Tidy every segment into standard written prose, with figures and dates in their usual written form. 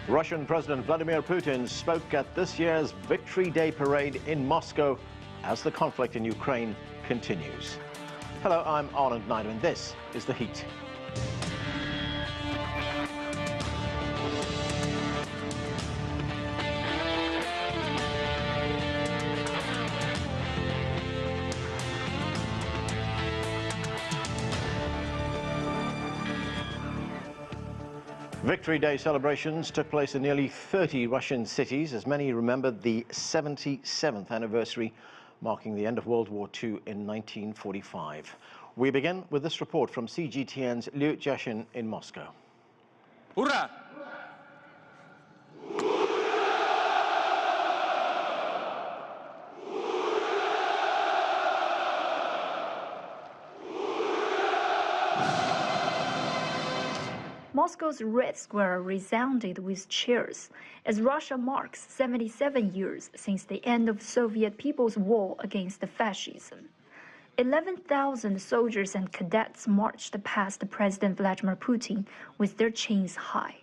Russian President Vladimir Putin spoke at this year's Victory Day parade in Moscow as the conflict in Ukraine continues. Hello, I'm Anton, and this is The Heat. Victory Day celebrations took place in nearly 30 Russian cities as many remembered the 77th anniversary marking the end of World War II in 1945. We begin with this report from CGTN's Jiaxin in Moscow. Hurrah! Moscow's Red Square resounded with cheers as Russia marks 77 years since the end of Soviet People's War against fascism. 11,000 soldiers and cadets marched past President Vladimir Putin with their chins high.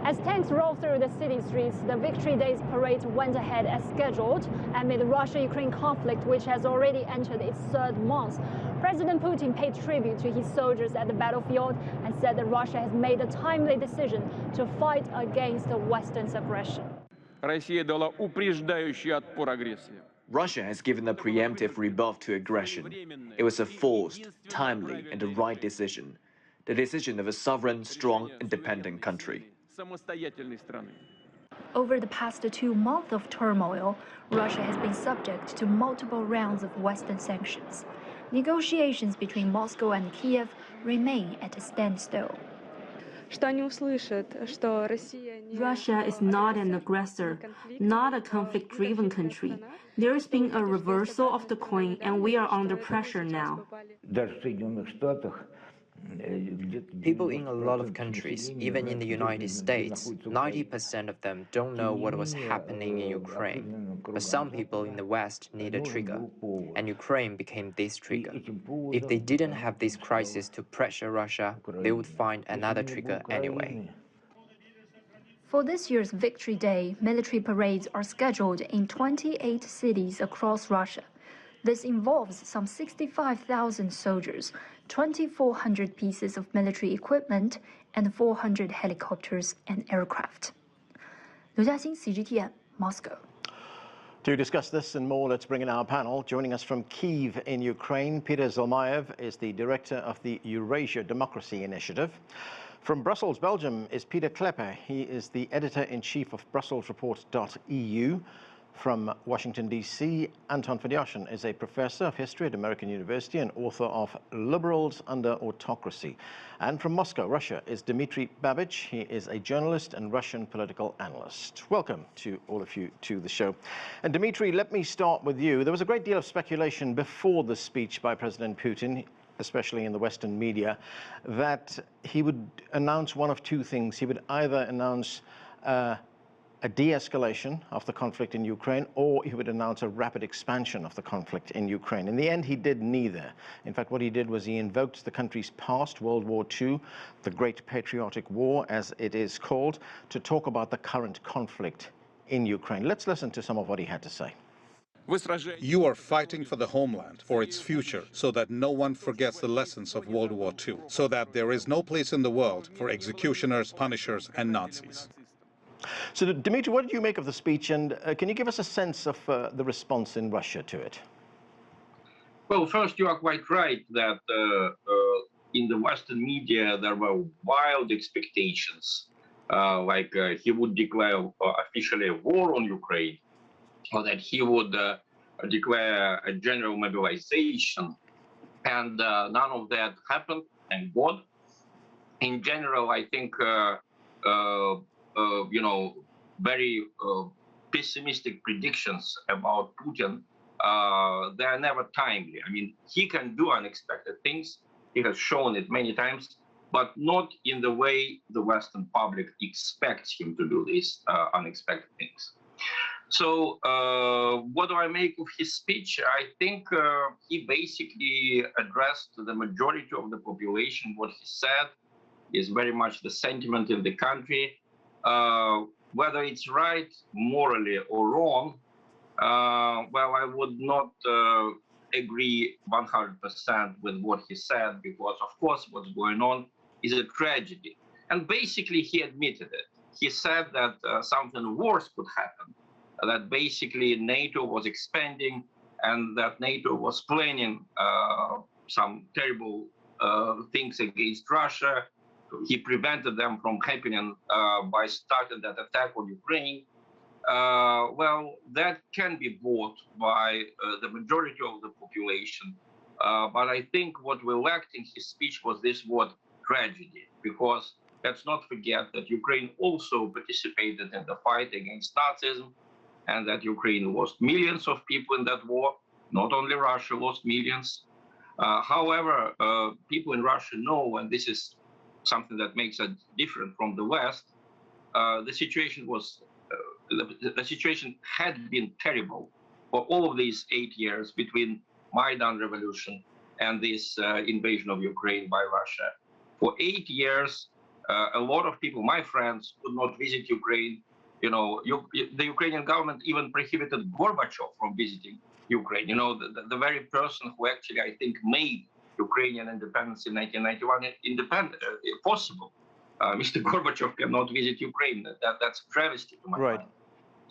As tanks rolled through the city streets, the Victory Day's parade went ahead as scheduled amid the Russia-Ukraine conflict, which has already entered its third month. President Putin paid tribute to his soldiers at the battlefield and said that Russia has made a timely decision to fight against the Western's aggression. Russia has given a preemptive rebuff to aggression. It was a forced, timely, and the right decision. The decision of a sovereign, strong, independent country. Over the past 2 months of turmoil, Russia has been subject to multiple rounds of Western sanctions. Negotiations between Moscow and Kiev remain at a standstill. Russia is not an aggressor, not a conflict-driven country. There has been a reversal of the coin, and we are under pressure now. People in a lot of countries, even in the United States, 90% of them don't know what was happening in Ukraine. But some people in the West need a trigger, and Ukraine became this trigger. If they didn't have this crisis to pressure Russia, they would find another trigger anyway. For this year's Victory Day, military parades are scheduled in 28 cities across Russia. This involves some 65,000 soldiers, 2,400 pieces of military equipment, and 400 helicopters and aircraft. Jiaxin, CGTN, Moscow. To discuss this and more, let's bring in our panel. Joining us from Kyiv in Ukraine, Pieter Zalmayev is the director of the Eurasia Democracy Initiative. From Brussels, Belgium, is Pieter Cleppe. He is the editor-in-chief of BrusselsReport.eu. From Washington, D.C., Anton Fedyashin is a professor of history at American University and author of Liberals Under Autocracy. And from Moscow, Russia, is Dmitry Babich. He is a journalist and Russian political analyst. Welcome to all of you to the show. And Dmitry, let me start with you. There was a great deal of speculation before the speech by President Putin, especially in the Western media, that he would announce one of two things. He would either announce a de-escalation of the conflict in Ukraine, or he would announce a rapid expansion of the conflict in Ukraine. In the end, he did neither. In fact, what he did was he invoked the country's past, World War II, the Great Patriotic War, as it is called, to talk about the current conflict in Ukraine. Let's listen to some of what he had to say. You are fighting for the homeland, for its future, so that no one forgets the lessons of World War II, so that there is no place in the world for executioners, punishers, and Nazis. So, Dmitry, what did you make of the speech, and can you give us a sense of the response in Russia to it? Well, first, you are quite right that in the Western media there were wild expectations, like he would declare officially a war on Ukraine, or that he would declare a general mobilization, and none of that happened, thank God. In general, I think very pessimistic predictions about Putin, they are never timely. I mean, he can do unexpected things. He has shown it many times, but not in the way the Western public expects him to do these unexpected things. So what do I make of his speech? I think he basically addressed the majority of the population. What he said is very much the sentiment in the country. Whether it's right morally or wrong, well, I would not agree 100% with what he said, because of course what's going on is a tragedy. And basically he admitted it. He said that something worse could happen, that basically NATO was expanding and that NATO was planning some terrible things against Russia. He prevented them from happening by starting that attack on Ukraine. Well, that can be bought by the majority of the population. But I think what we lacked in his speech was this word tragedy, because let's not forget that Ukraine also participated in the fight against Nazism, and that Ukraine lost millions of people in that war. Not only Russia lost millions. However, people in Russia know, and this is something that makes it different from the West, the situation was the situation had been terrible for all of these 8 years between Maidan revolution and this invasion of Ukraine by Russia. For 8 years, a lot of people, my friends, could not visit Ukraine. You know, the Ukrainian government even prohibited Gorbachev from visiting Ukraine. You know, the very person who actually, I think, made Ukrainian independence in 1991 possible. Mr. Gorbachev cannot visit Ukraine. That's a travesty to my mind.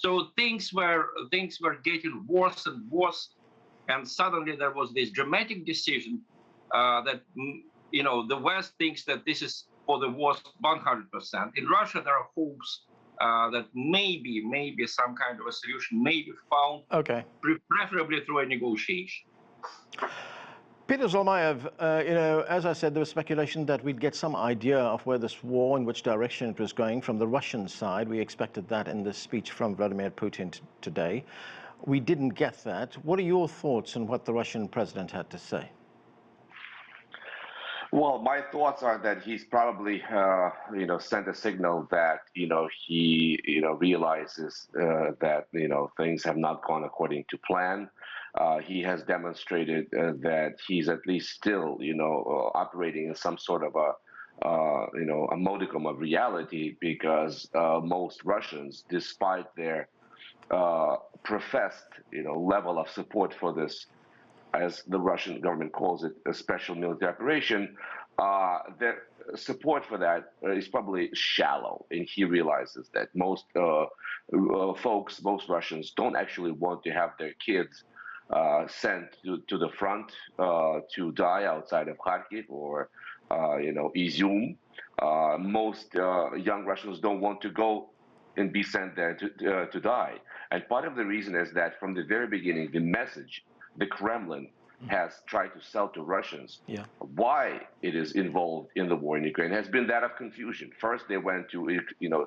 So things were getting worse and worse, and suddenly there was this dramatic decision that, you know, the West thinks that this is for the worst 100%. In Russia, there are hopes that maybe some kind of a solution may be found, preferably through a negotiation. Pieter Zalmayev, you know, as I said, there was speculation that we'd get some idea of where this war, in which direction it was going from the Russian side. We expected that in the speech from Vladimir Putin today. We didn't get that. What are your thoughts on what the Russian president had to say? Well, my thoughts are that he's probably, you know, sent a signal that, you know, he, you know, realizes that, you know, things have not gone according to plan. He has demonstrated that he's at least still, you know, operating in some sort of a, you know, a modicum of reality, because most Russians, despite their professed, you know, level of support for this, as the Russian government calls it, a special military operation, their support for that is probably shallow, and he realizes that most folks, most Russians, don't actually want to have their kids sent to the front to die outside of Kharkiv or, you know, Izium. Most young Russians don't want to go and be sent there to die. And part of the reason is that from the very beginning, the message the Kremlin has tried to sell to Russians why it is involved in the war in Ukraine has been that of confusion. First, they went to, you know,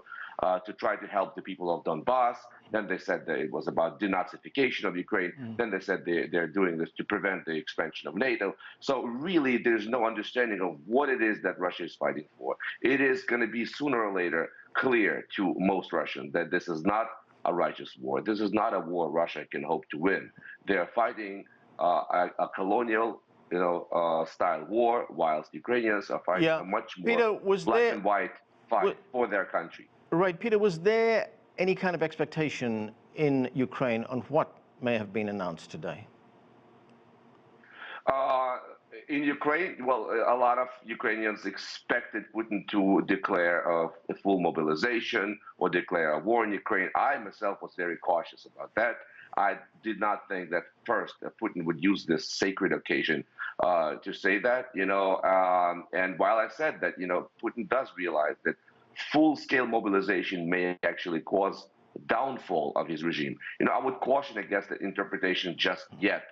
to try to help the people of Donbass. Then they said that it was about denazification of Ukraine. Then they said they're doing this to prevent the expansion of NATO. So really, there's no understanding of what it is that Russia is fighting for. It is going to be sooner or later clear to most Russians that this is not a righteous war. This is not a war Russia can hope to win. They are fighting a colonial, you know, style war, whilst Ukrainians are fighting a much more black and white fight for their country. Right, Peter, was there any kind of expectation in Ukraine on what may have been announced today? In Ukraine, well, a lot of Ukrainians expected Putin to declare a full mobilization or declare a war in Ukraine. I myself was very cautious about that. I did not think that first Putin would use this sacred occasion to say that, you know, and while I said that, you know, Putin does realize that full-scale mobilization may actually cause downfall of his regime. You know, I would caution against the interpretation just yet,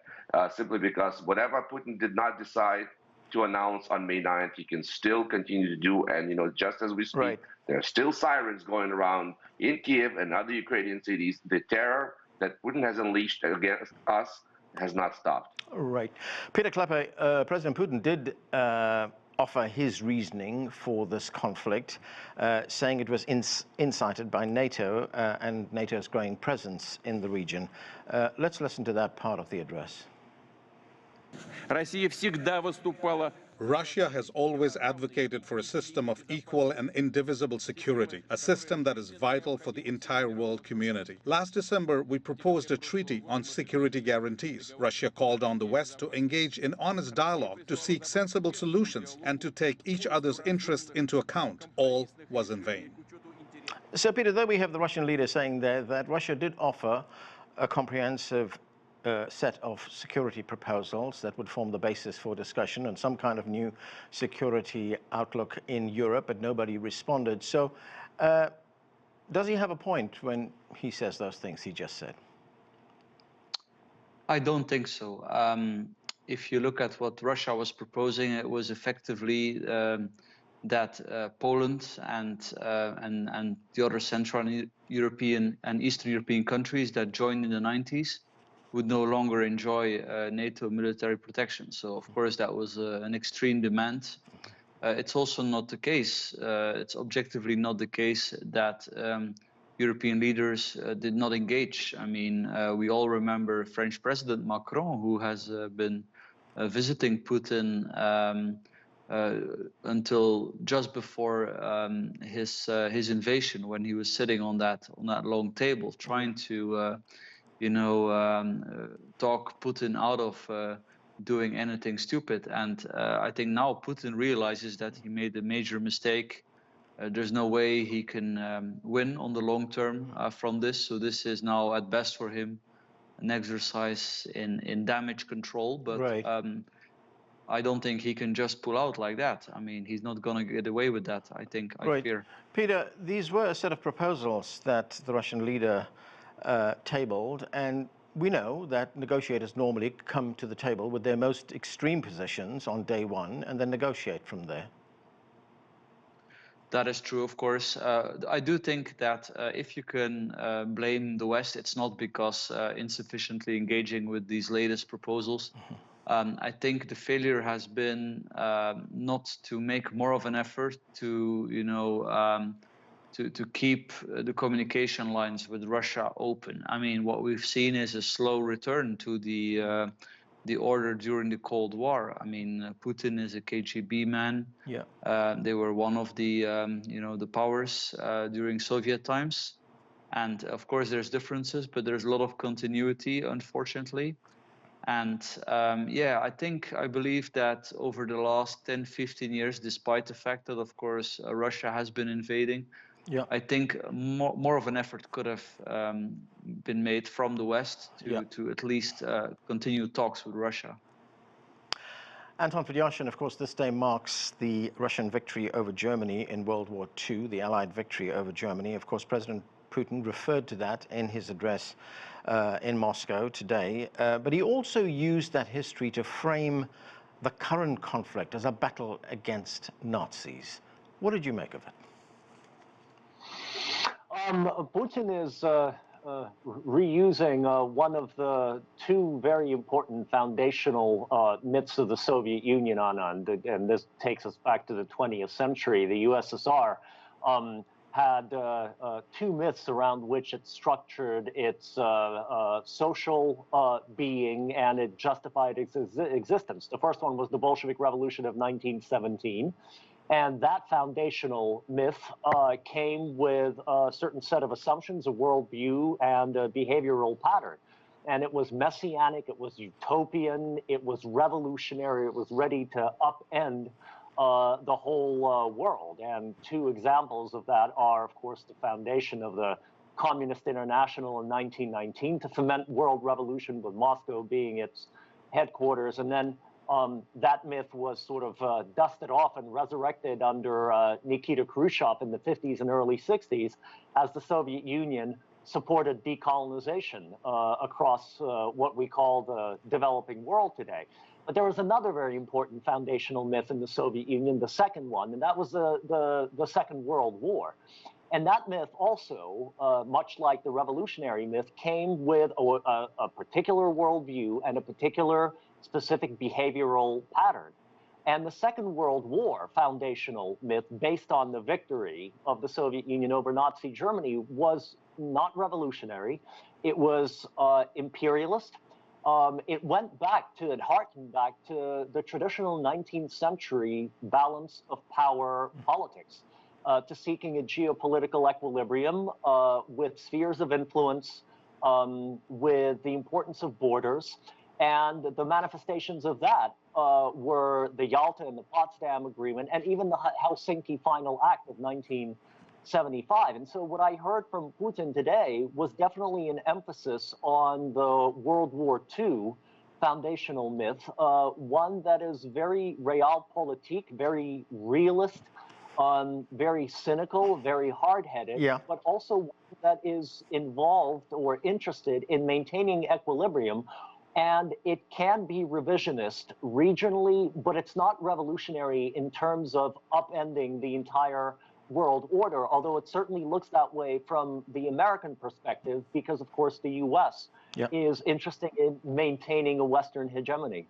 simply because whatever Putin did not decide to announce on May 9th, he can still continue to do. And, you know, just as we speak, there are still sirens going around in Kiev and other Ukrainian cities. The terror that Putin has unleashed against us has not stopped. Right. Pieter Cleppe, President Putin did offer his reasoning for this conflict, saying it was incited by NATO and NATO's growing presence in the region. Let's listen to that part of the address. Russia has always advocated for a system of equal and indivisible security, a system that is vital for the entire world community. Last December, we proposed a treaty on security guarantees. Russia called on the West to engage in honest dialogue, to seek sensible solutions, and to take each other's interests into account. All was in vain. So, Peter, though we have the Russian leader saying there that Russia did offer a comprehensive set of security proposals that would form the basis for discussion and some kind of new security outlook in Europe, but nobody responded. So does he have a point when he says those things he just said? I don't think so. If you look at what Russia was proposing, it was effectively that Poland and the other Central European and Eastern European countries that joined in the 90s would no longer enjoy NATO military protection. So, of course, that was an extreme demand. It's also not the case. It's objectively not the case that European leaders did not engage. I mean, we all remember French President Macron, who has been visiting Putin until just before his invasion, when he was sitting on that long table, trying to talk Putin out of doing anything stupid. And I think now Putin realizes that he made a major mistake. There's no way he can win on the long term from this. So this is now at best for him an exercise in damage control. But right. I don't think he can just pull out like that. I mean, he's not going to get away with that, I think, I fear. Peter, these were a set of proposals that the Russian leader tabled, and we know that negotiators normally come to the table with their most extreme positions on day one and then negotiate from there. That is true, of course. I do think that if you can blame the West, it's not because insufficiently engaging with these latest proposals. I think the failure has been not to make more of an effort to to keep the communication lines with Russia open. I mean, what we've seen is a slow return to the order during the Cold War. I mean, Putin is a KGB man. Yeah. They were one of the the powers during Soviet times, and of course there's differences, but there's a lot of continuity, unfortunately. And I believe that over the last 10-15 years, despite the fact that of course Russia has been invading, I think more of an effort could have been made from the West to at least continue talks with Russia. Anton, Fedyashin, of course, this day marks the Russian victory over Germany in World War II, the Allied victory over Germany. Of course, President Putin referred to that in his address in Moscow today, but he also used that history to frame the current conflict as a battle against Nazis. What did you make of it? Putin is reusing one of the two very important foundational myths of the Soviet Union, Anand, and this takes us back to the 20th century. The USSR had two myths around which it structured its social being, and it justified its existence. The first one was the Bolshevik Revolution of 1917. And that foundational myth came with a certain set of assumptions, a worldview, and a behavioral pattern. And it was messianic, it was utopian, it was revolutionary, it was ready to upend the whole world. And two examples of that are, of course, the foundation of the Communist International in 1919 to foment world revolution, with Moscow being its headquarters, and then that myth was sort of dusted off and resurrected under Nikita Khrushchev in the 50s and early 60s as the Soviet Union supported decolonization across what we call the developing world today. But there was another very important foundational myth in the Soviet Union, the second one, and that was the Second World War. And that myth also, much like the revolutionary myth, came with a particular worldview and a particular specific behavioral pattern. And the Second World War foundational myth, based on the victory of the Soviet Union over Nazi Germany, was not revolutionary. It was imperialist. it harkened back to the traditional 19th century balance of power politics, to seeking a geopolitical equilibrium with spheres of influence, with the importance of borders. And the manifestations of that were the Yalta and the Potsdam Agreement, and even the Helsinki Final Act of 1975. And so what I heard from Putin today was definitely an emphasis on the World War II foundational myth, one that is very realpolitik, very realist, very cynical, very hard-headed, but also one that is involved or interested in maintaining equilibrium. And it can be revisionist regionally, but it's not revolutionary in terms of upending the entire world order, although it certainly looks that way from the American perspective, because, of course, the U.S. is interested in maintaining a Western hegemony.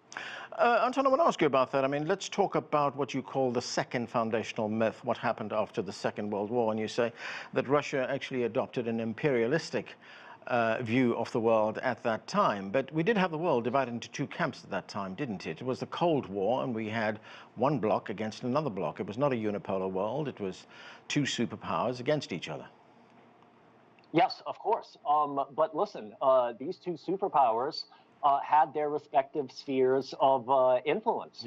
Anton, I want to ask you about that. I mean, let's talk about what you call the second foundational myth, what happened after the Second World War, and you say that Russia actually adopted an imperialistic view of the world at that time. But we did have the world divided into two camps at that time, didn't it? It was the Cold War, and we had one bloc against another bloc. It was not a unipolar world. It was two superpowers against each other. Yes, of course. But listen, these two superpowers had their respective spheres of influence.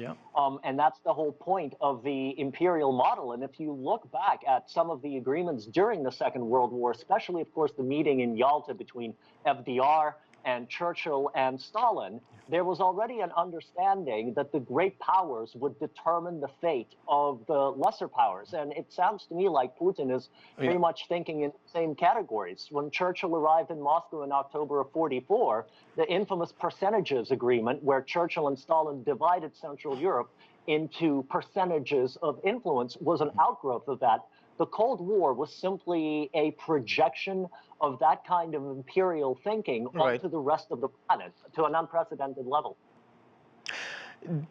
And that's the whole point of the imperial model. And if you look back at some of the agreements during the Second World War, especially, of course, the meeting in Yalta between FDR and Churchill and Stalin, there was already an understanding that the great powers would determine the fate of the lesser powers. And it sounds to me like Putin is very much thinking in the same categories. When Churchill arrived in Moscow in October of '44, the infamous percentages agreement, where Churchill and Stalin divided Central Europe into percentages of influence, was an outgrowth of that. The Cold War was simply a projection of that kind of imperial thinking onto the rest of the planet to an unprecedented level.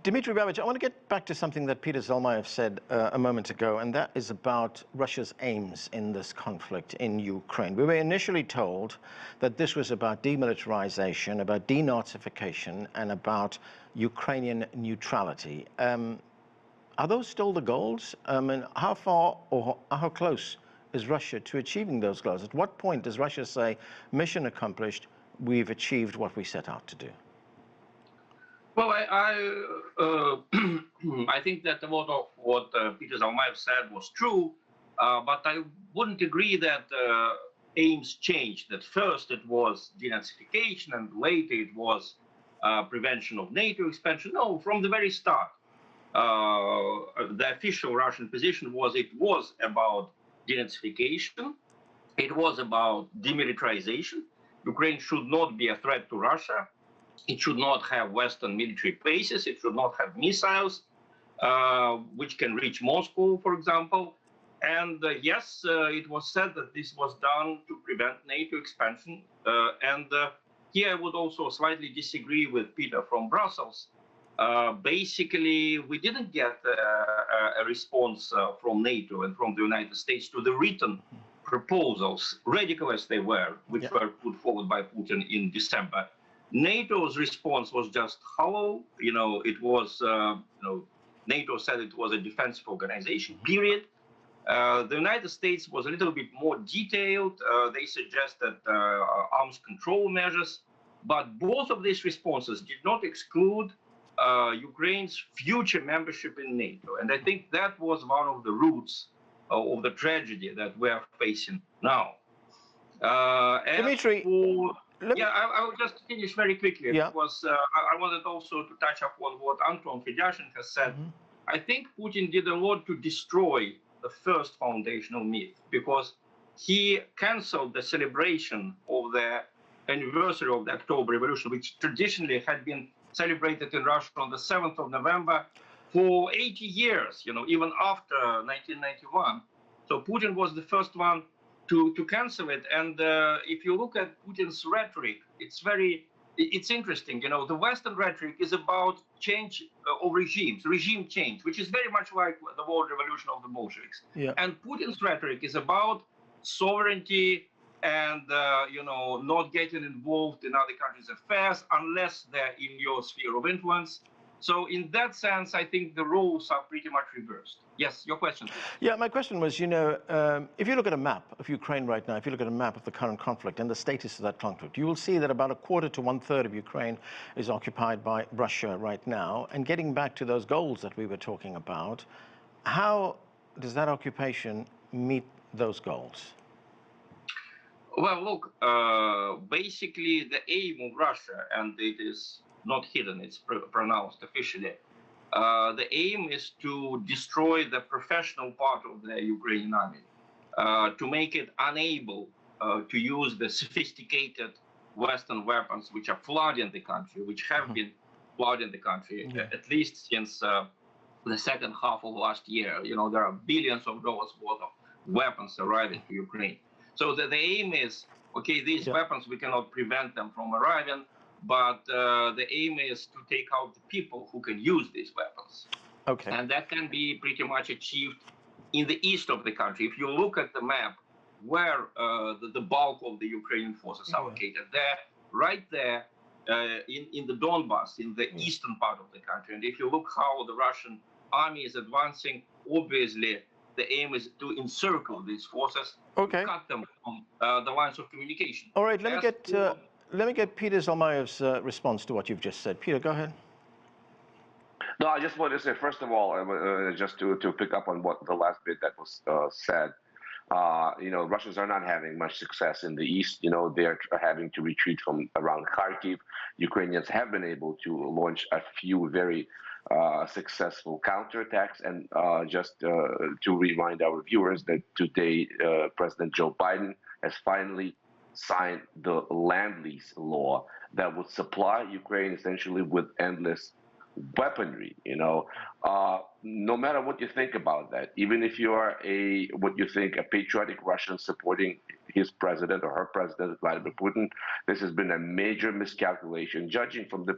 Dmitry Babich, I want to get back to something that Pieter Zalmayev said a moment ago, and that is about Russia's aims in this conflict in Ukraine. We were initially told that this was about demilitarization, about denazification, and about Ukrainian neutrality. Are those still the goals? And how far or how close is Russia to achieving those goals? At what point does Russia say, mission accomplished, we've achieved what we set out to do? Well, I think that a lot of what Pieter Zalmayev said was true, but I wouldn't agree that aims changed. At first it was denazification, and later it was prevention of NATO expansion. No, from the very start. The official Russian position was it was about denazification, it was about demilitarization. Ukraine should not be a threat to Russia. It should not have Western military bases. It should not have missiles, which can reach Moscow, for example. And yes, it was said that this was done to prevent NATO expansion. And here I would also slightly disagree with Pieter from Brussels. Basically, we didn't get a response from NATO and from the United States to the written proposals, radical as they were, which were put forward by Putin in December. NATO's response was just hollow. It was, NATO said it was a defensive organization, period. The United States was a little bit more detailed. They suggested arms control measures, but both of these responses did not exclude Ukraine's future membership in NATO. And I think that was one of the roots of the tragedy that we are facing now. Dmitry, I will just finish very quickly because I wanted also to touch upon what Anton Fedyashin has said. I think Putin didn't want to destroy the first foundational myth because he canceled the celebration of the anniversary of the October Revolution, which traditionally had been celebrated in Russia on the 7th of November for 80 years, even after 1991. So Putin was the first one to cancel it. And if you look at Putin's rhetoric, it's interesting. The Western rhetoric is about change of regimes, regime change, which is very much like the world revolution of the Bolsheviks. And Putin's rhetoric is about sovereignty and not getting involved in other countries' affairs unless they're in your sphere of influence. So in that sense, I think the roles are pretty much reversed. Yes, your question, please. Yeah, my question was, if you look at a map of Ukraine right now, if you look at a map of the current conflict and the status of that conflict, you will see that about a quarter to 1/3 of Ukraine is occupied by Russia right now. And getting back to those goals that we were talking about, how does that occupation meet those goals? Well, look, basically the aim of Russia, and it is not hidden, it's pronounced officially, the aim is to destroy the professional part of the Ukrainian army, to make it unable to use the sophisticated Western weapons which are flooding the country, which have been flooding the country, at least since the second half of last year. There are billions of dollars worth of weapons arriving to Ukraine. So the aim is, okay, these weapons, we cannot prevent them from arriving, but the aim is to take out the people who can use these weapons. Okay. And that can be pretty much achieved in the east of the country. If you look at the map where the bulk of the Ukrainian forces are located, there, right there, in the Donbass, in the eastern part of the country. And if you look how the Russian army is advancing, obviously the aim is to encircle these forces, to cut them from the lines of communication. All right, let me get Pieter Zalmayev's response to what you've just said. Pieter, go ahead. No, I just wanted to say, first of all, just to pick up on what the last bit that was said, Russians are not having much success in the east. They're having to retreat from around Kharkiv. Ukrainians have been able to launch a few very successful counterattacks. And just to remind our viewers that today President Joe Biden has finally signed the land lease law that would supply Ukraine essentially with endless weaponry. No matter what you think about that, even if you are a patriotic Russian supporting his president or her president, Vladimir Putin, this has been a major miscalculation, judging from the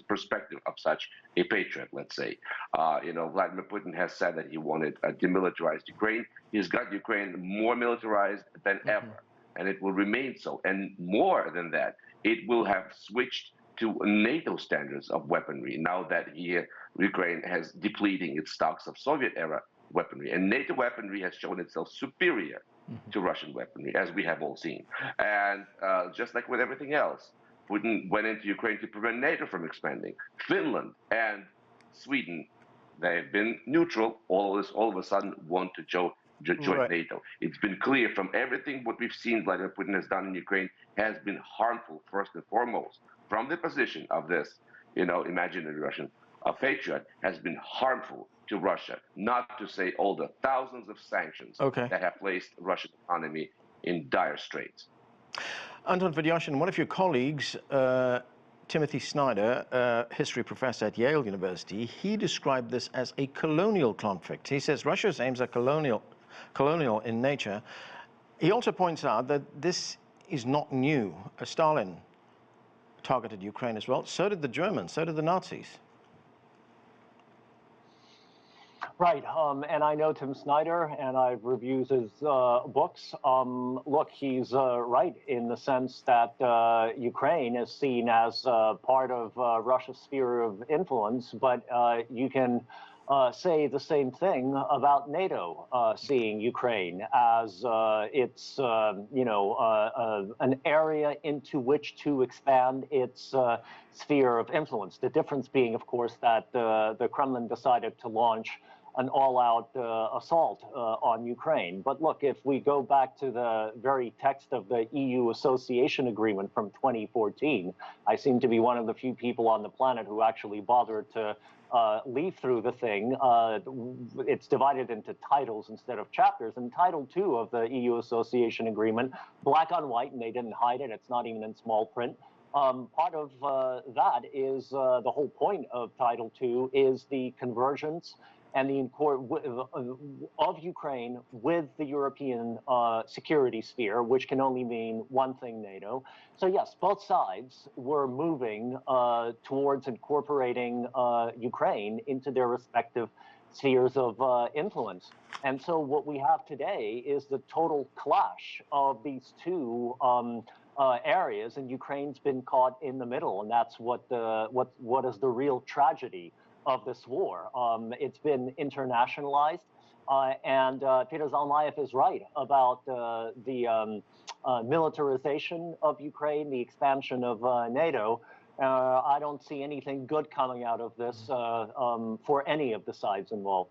perspective of such a patriot, let's say. Vladimir Putin has said that he wanted a demilitarized Ukraine. He's got Ukraine more militarized than ever, and it will remain so. And more than that, it will have switched to NATO standards of weaponry now that Ukraine has depleting its stocks of Soviet-era weaponry. And NATO weaponry has shown itself superior to Russian weaponry, as we have all seen. And just like with everything else, Putin went into Ukraine to prevent NATO from expanding. Finland and Sweden, they've been neutral, all of a sudden want to join NATO. It's been clear from everything what we've seen Vladimir Putin has done in Ukraine has been harmful, first and foremost. From the position of this, imaginary Russian patriot, has been harmful to Russia, not to say all the thousands of sanctions that have placed the Russian economy in dire straits. Anton, Fedyashin, one of your colleagues, Timothy Snyder, history professor at Yale University, he described this as a colonial conflict. He says Russia's aims are colonial in nature. He also points out that this is not new. Stalin targeted Ukraine as well. So did the Germans, so did the Nazis. Right, and I know Tim Snyder, and I've reviewed his books. Look, he's right in the sense that Ukraine is seen as part of Russia's sphere of influence, but you can say the same thing about NATO seeing Ukraine as its, an area into which to expand its sphere of influence. The difference being, of course, that the Kremlin decided to launch an all-out assault on Ukraine. But look, if we go back to the very text of the EU Association Agreement from 2014, I seem to be one of the few people on the planet who actually bothered to leaf through the thing. It's divided into titles instead of chapters. And Title 2 of the EU Association Agreement, black on white, and they didn't hide it, it's not even in small print. Part of that is the whole point of Title 2 is the convergence and the of Ukraine with the European security sphere, which can only mean one thing: NATO. So yes, both sides were moving towards incorporating Ukraine into their respective spheres of influence. And so what we have today is the total clash of these two areas, and Ukraine's been caught in the middle, and that's what is the real tragedy of this war. It's been internationalized, and Pieter Zalmayev is right about the militarization of Ukraine, the expansion of NATO. I don't see anything good coming out of this for any of the sides involved.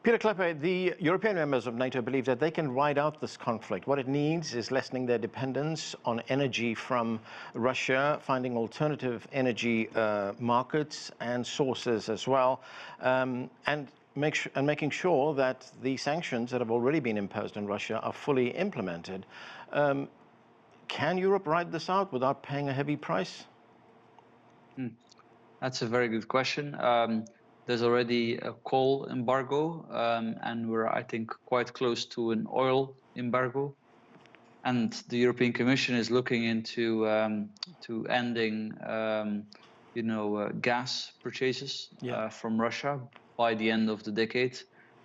Pieter Cleppe, the European members of NATO believe that they can ride out this conflict. What it needs is lessening their dependence on energy from Russia, finding alternative energy markets and sources as well, and making sure that the sanctions that have already been imposed on Russia are fully implemented. Can Europe ride this out without paying a heavy price? That's a very good question. There's already a coal embargo, and we're, I think, quite close to an oil embargo. And the European Commission is looking into to ending, gas purchases from Russia by the end of the decade.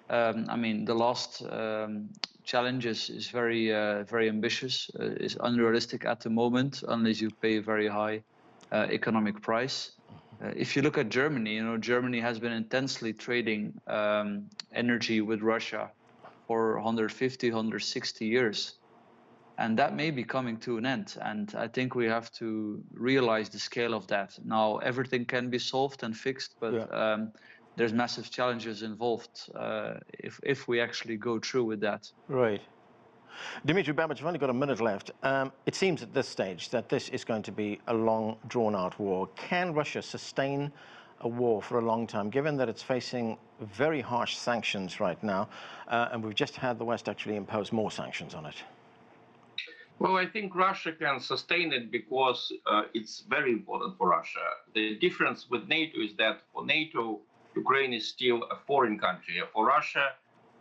I mean, the last challenge is very, very ambitious. It's unrealistic at the moment unless you pay a very high economic price. If you look at Germany, Germany has been intensely trading energy with Russia for 150, 160 years. And that may be coming to an end. And I think we have to realize the scale of that. Now, everything can be solved and fixed, but there's massive challenges involved if we actually go through with that. Right. Dmitry Babich, I've only got a minute left. It seems at this stage that this is going to be a long, drawn-out war. Can Russia sustain a war for a long time, given that it's facing very harsh sanctions right now, and we've just had the West actually impose more sanctions on it? Well, I think Russia can sustain it because it's very important for Russia. The difference with NATO is that for NATO, Ukraine is still a foreign country. For Russia,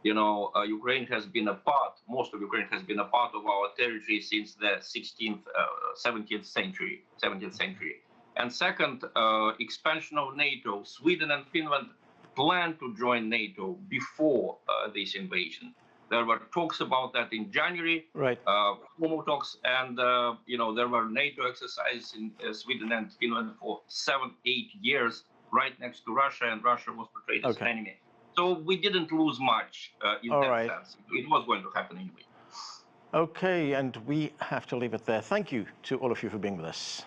Ukraine has been a part, most of Ukraine has been a part of our territory since the 17th century. And second, expansion of NATO. Sweden and Finland planned to join NATO before this invasion. There were talks about that in January, formal talks, and there were NATO exercises in Sweden and Finland for 7-8 years, right next to Russia, and Russia was portrayed as an enemy. So we didn't lose much in that sense. It was going to happen anyway. Okay, and we have to leave it there. Thank you to all of you for being with us.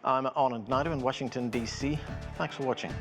I'm Anton in Washington, D.C. Thanks for watching.